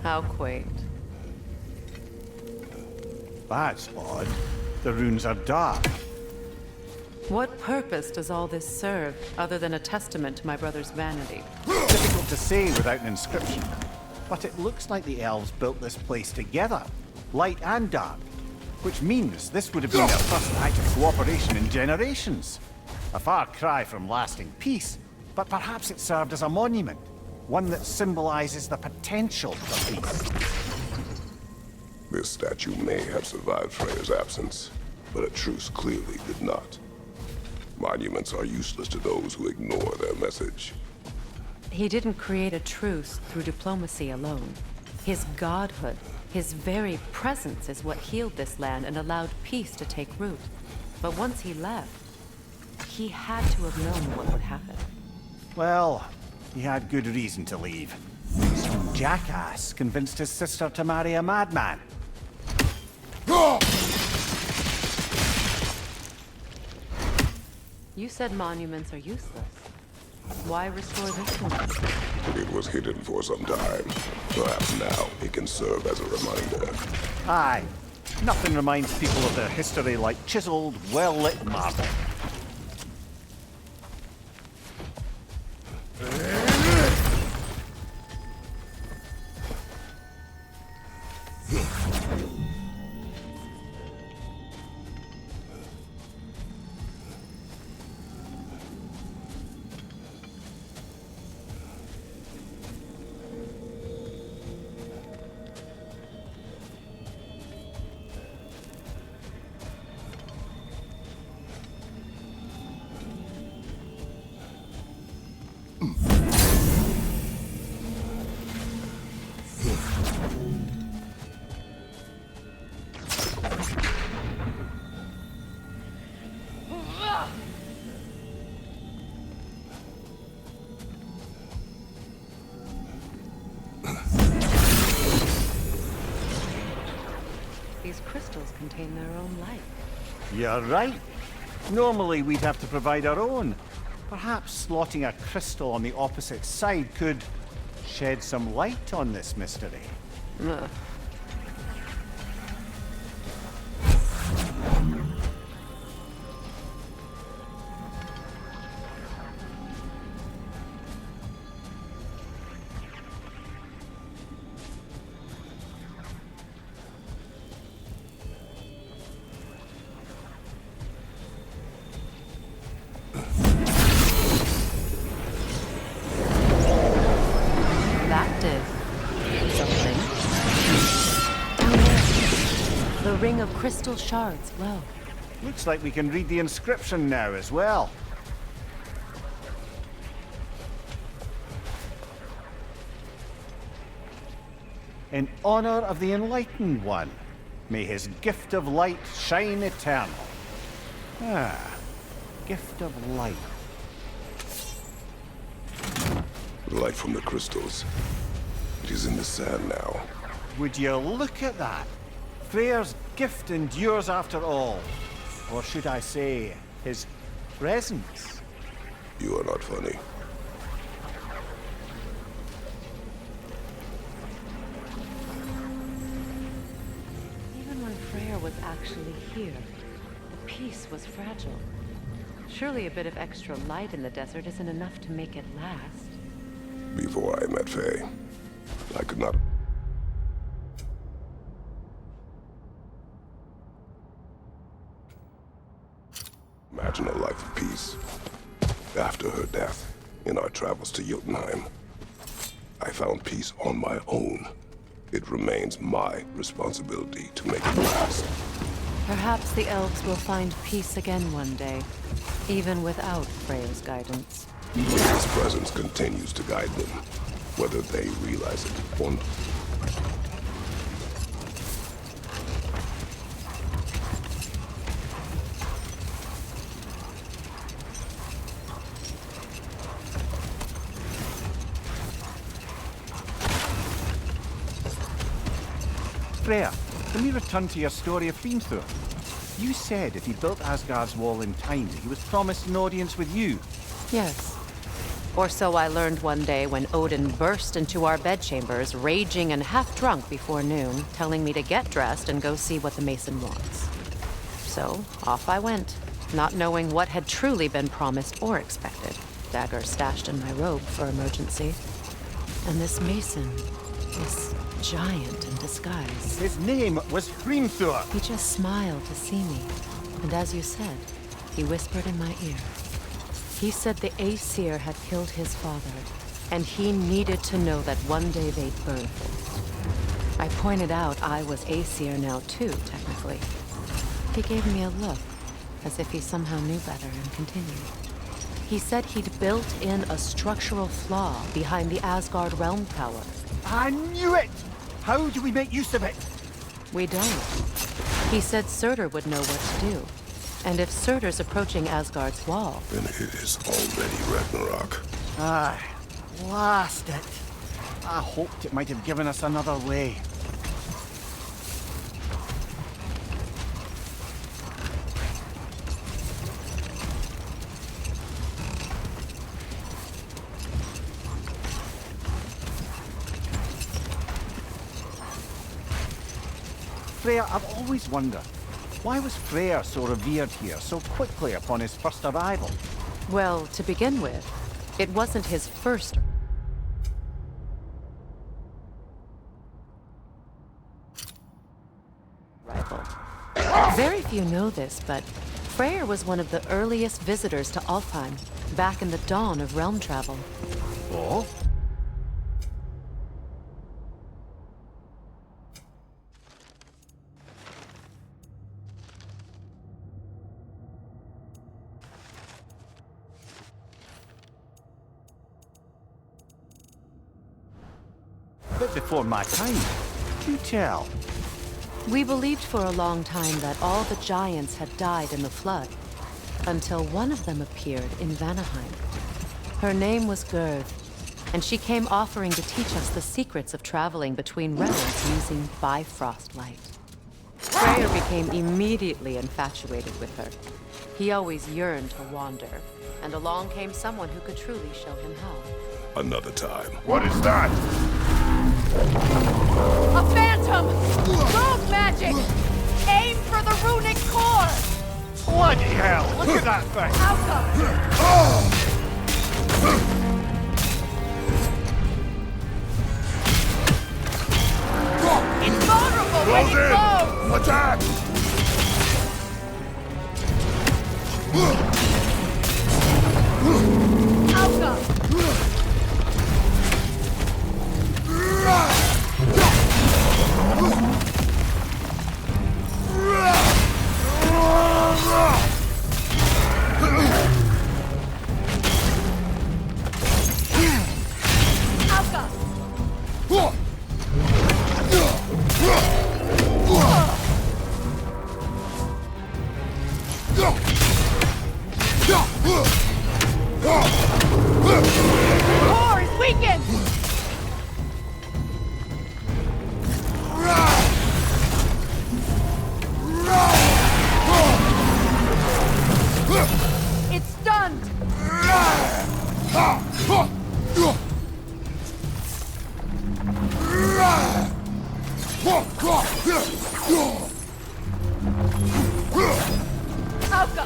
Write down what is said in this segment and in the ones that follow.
How quaint. That's odd. The runes are dark. What purpose does all this serve, other than a testament to my brother's vanity? Difficult to say without an inscription. But it looks like the elves built this place together, light and dark. Which means this would have been their first act of cooperation in generations. A far cry from lasting peace, but perhaps it served as a monument. One that symbolizes the potential for peace. This statue may have survived Freya's absence, but a truce clearly did not. Monuments are useless to those who ignore their message. He didn't create a truce through diplomacy alone. His godhood, his very presence is what healed this land and allowed peace to take root. But once he left, he had to have known what would happen. Well, he had good reason to leave. Some jackass convinced his sister to marry a madman. You said monuments are useless. Why restore this one? It was hidden for some time. Perhaps now it can serve as a reminder. Aye. Nothing reminds people of their history like chiseled, well-lit marble. These crystals contain their own light. You're right. Normally we'd have to provide our own. Perhaps slotting a crystal on the opposite side could shed some light on this mystery. Ugh. That did something. Down there. The ring of crystal shards. Well, Looks like we can read the inscription now as well. In honor of the Enlightened One, may his gift of light shine eternal. Ah, gift of light. The light from the crystals. It is in the sand now. Would you look at that? Freya's gift endures after all. Or should I say, his presence? You are not funny. even when Freya was actually here, the peace was fragile. Surely a bit of extra light in the desert isn't enough to make it last. Before I met Faye, I could not... imagine a life of peace. After her death, in our travels to Jotunheim, I found peace on my own. It remains my responsibility to make it last. Perhaps the elves will find peace again one day, even without Freya's guidance. His presence continues to guide them, whether they realize it or not. Freya, can we return to your story of Fiendthor? You said if he built Asgard's wall in time, he was promised an audience with you. Yes. Or so I learned one day when Odin burst into our bedchambers, raging and half-drunk before noon, telling me to get dressed and go see what the Mason wants. So, off I went, not knowing what had truly been promised or expected. Dagger stashed in my robe for emergency. And this Mason, this giant in disguise. His name was Hrimthur. He just smiled to see me. And as you said, he whispered in my ear. He said the Aesir had killed his father, and he needed to know that one day they'd burn him. I pointed out I was Aesir now too, technically. He gave me a look, as if he somehow knew better, and continued. He said he'd built in a structural flaw behind the Asgard Realm Tower. I knew it! How do we make use of it? We don't. He said Surtur would know what to do. And if Surtur's approaching Asgard's wall... Then it is already Ragnarok. Ah, blast it. I hoped it might have given us another way. Freya, I've always wondered, why was Freya so revered here so quickly upon his first arrival? Well, to begin with, it wasn't his first arrival. Very few know this, but Freya was one of the earliest visitors to Alfheim, back in the dawn of realm travel. Oh? Bit before my time. Do tell. We believed for a long time that all the giants had died in the flood, until one of them appeared in Vanaheim. Her name was Gerd, and she came offering to teach us the secrets of traveling between realms using Bifrost light. Freya became immediately infatuated with her. He always yearned to wander, and along came someone who could truly show him how. Another time. What is that? A phantom! Rogue magic! Aim for the runic core! Bloody hell! Look at that thing! Invulnerable when it blows! Attack! Outcome! Core is weakened! It's stunned! Alka!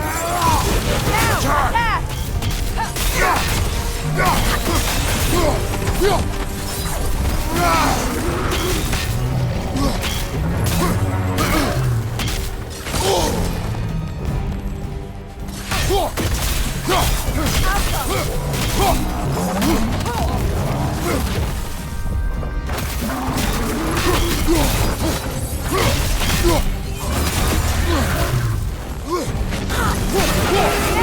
Now!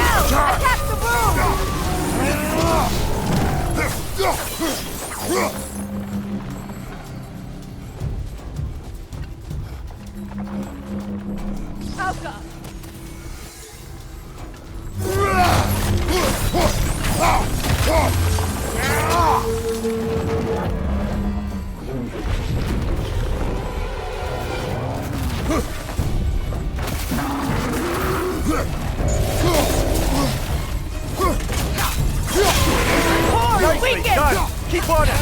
Attack! Now! Attack the room! Alka! Keep on it!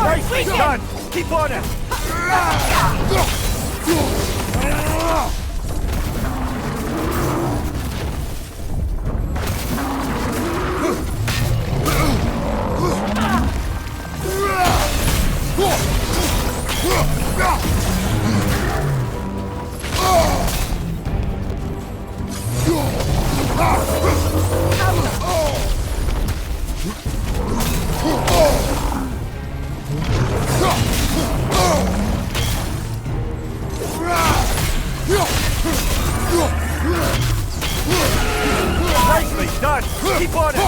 Nicely done! Keep on it! Nicely done! Keep on it!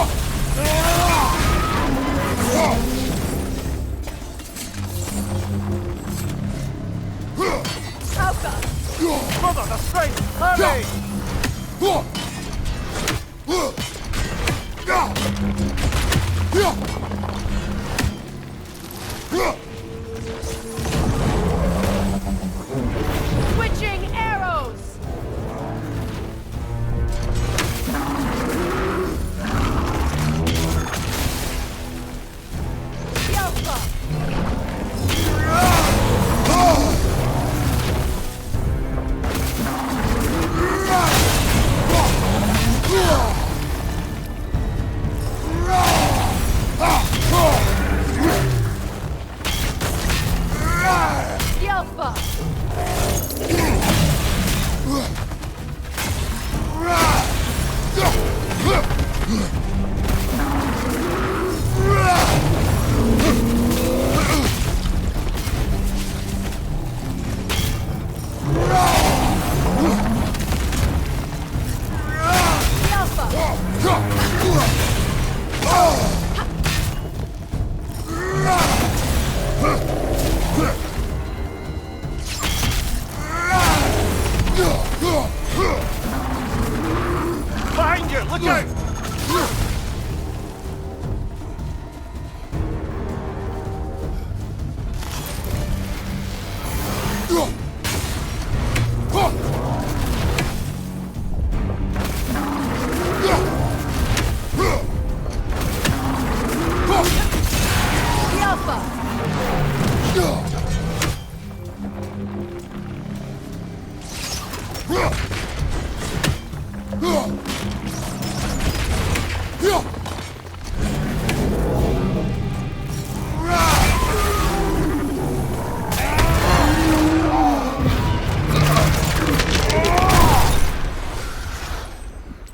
Brother, the strength! Hurry! Switching arrows! Alpha! Alpha! Behind you! Look out!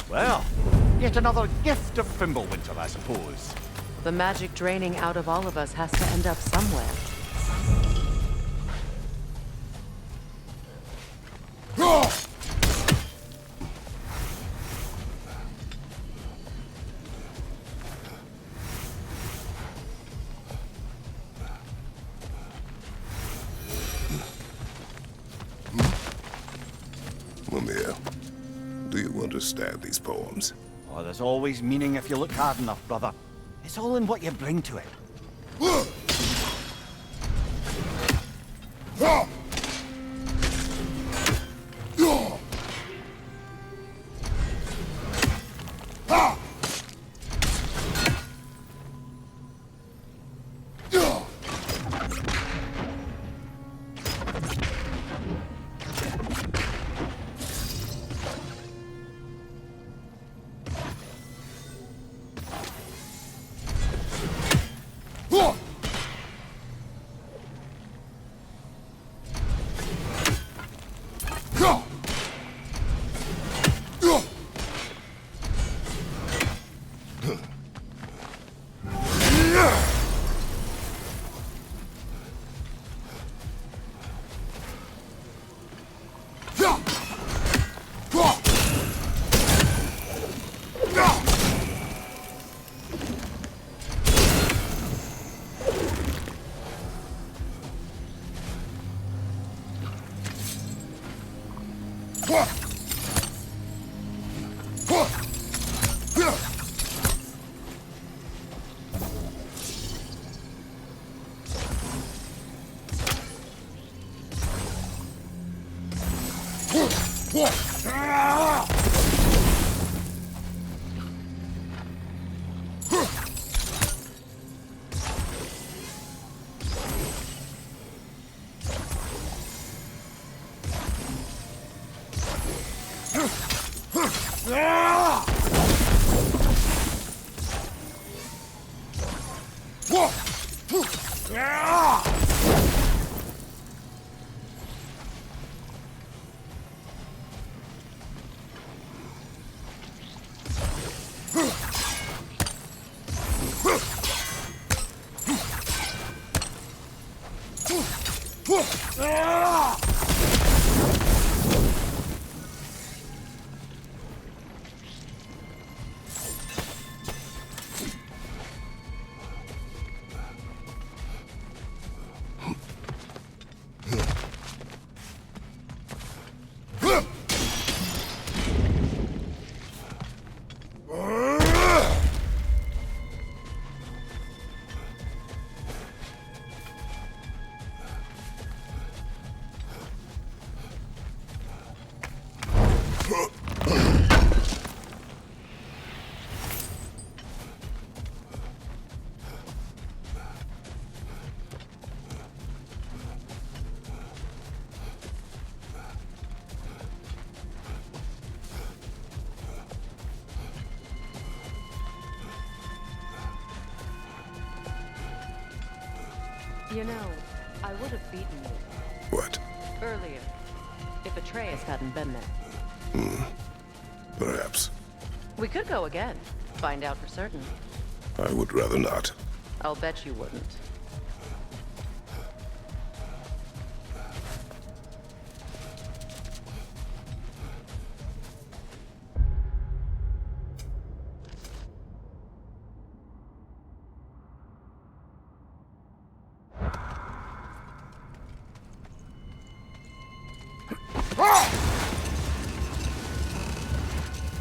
Well, yet another gift of Fimbulwinter, I suppose. The magic draining out of all of us has to end up somewhere. Mimir, do you understand these poems? Oh, there's always meaning if you look hard enough, brother. It's all in what you bring to it. You know, I would have beaten you What? earlier if Atreus hadn't been there. Perhaps. We could go again, find out for certain. I would rather not. I'll bet you wouldn't.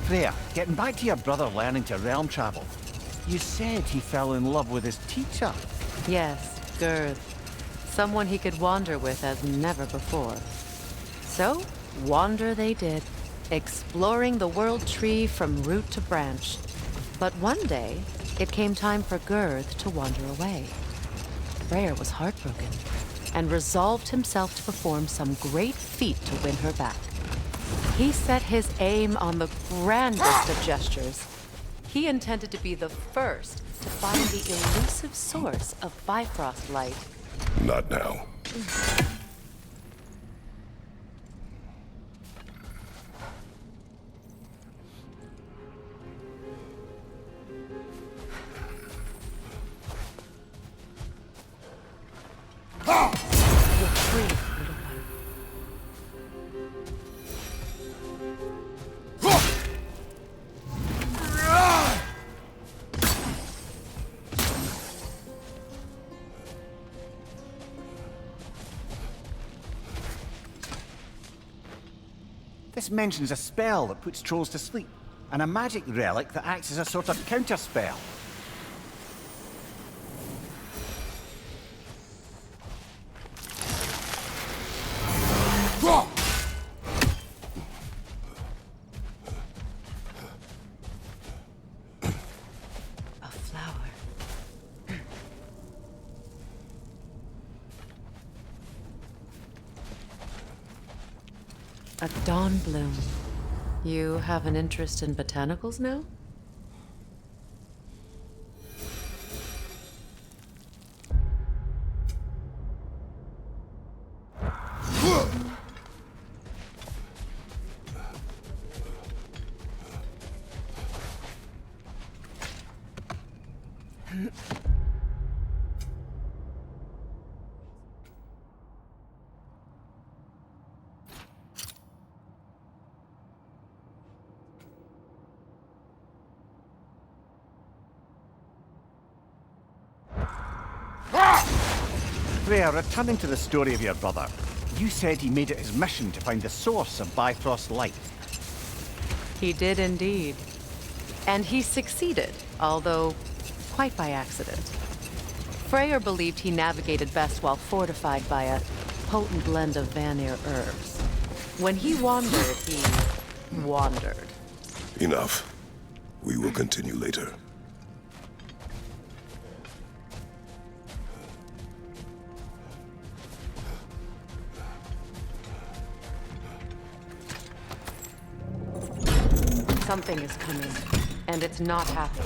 Freya, getting back to your brother learning to realm travel. You said he fell in love with his teacher. Yes, Girth. Someone he could wander with as never before. So, wander they did, exploring the world tree from root to branch. But one day, it came time for Girth to wander away. Freya was heartbroken, and resolved himself to perform some great feat to win her back. He set his aim on the grandest of gestures. He intended to be the first to find the elusive source of Bifrost light. Not now. You're free, little one. This mentions a spell that puts trolls to sleep, and a magic relic that acts as a sort of counterspell. A flower. A dawn bloom. You have an interest in botanicals now? Freya, returning to the story of your brother, you said he made it his mission to find the source of Bifrost light. He did indeed. And he succeeded, although quite by accident. Freya believed he navigated best while fortified by a potent blend of Vanir herbs. When he wandered, he wandered. Enough. We will continue later. Something is coming, and it's not happy.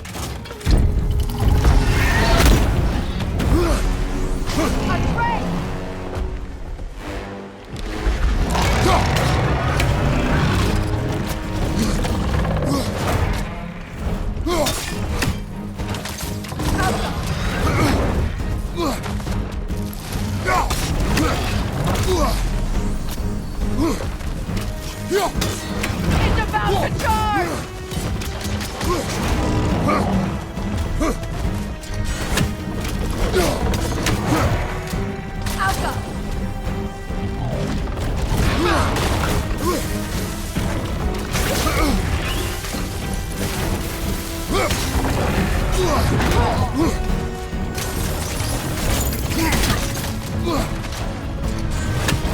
It's about to charge!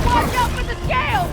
Watch out for the scales!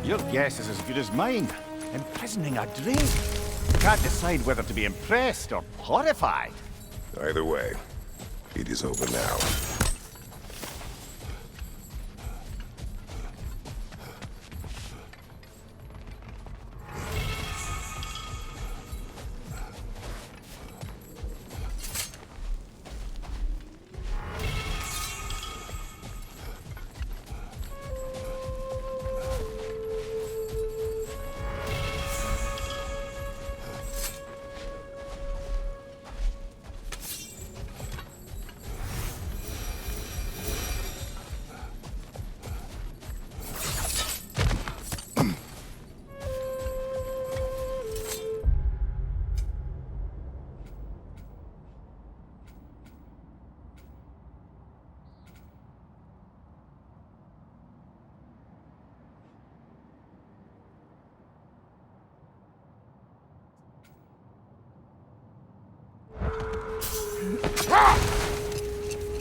Your guess is as good as mine. Imprisoning a drake. Can't decide whether to be impressed or horrified. Either way, it is over now.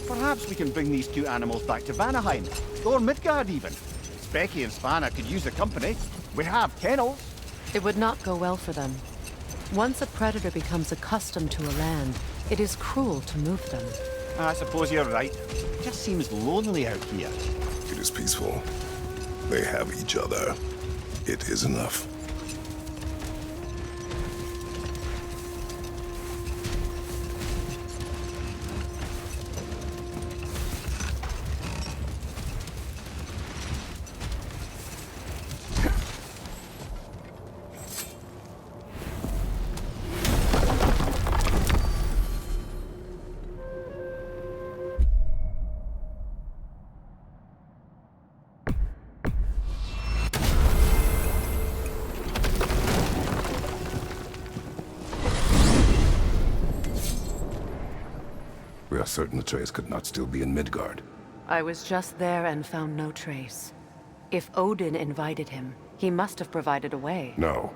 Perhaps we can bring these two animals back to Vanaheim, or Midgard even. Specky and Spanna could use the company. We have kennels. It would not go well for them. Once a predator becomes accustomed to a land, it is cruel to move them. I suppose you're right. It just seems lonely out here. It is peaceful. They have each other. It is enough. We are certain Atreus could not still be in Midgard. I was just there and found no trace. If Odin invited him, he must have provided a way. No,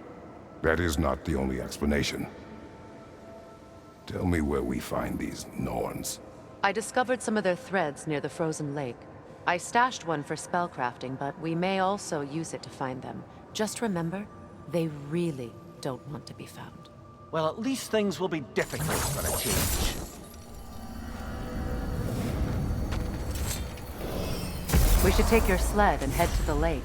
that is not the only explanation. Tell me where we find these Norns. I discovered some of their threads near the frozen lake. I stashed one for spellcrafting, but we may also use it to find them. Just remember, they really don't want to be found. Well, at least things will be difficult for a change. We should take your sled and head to the lake.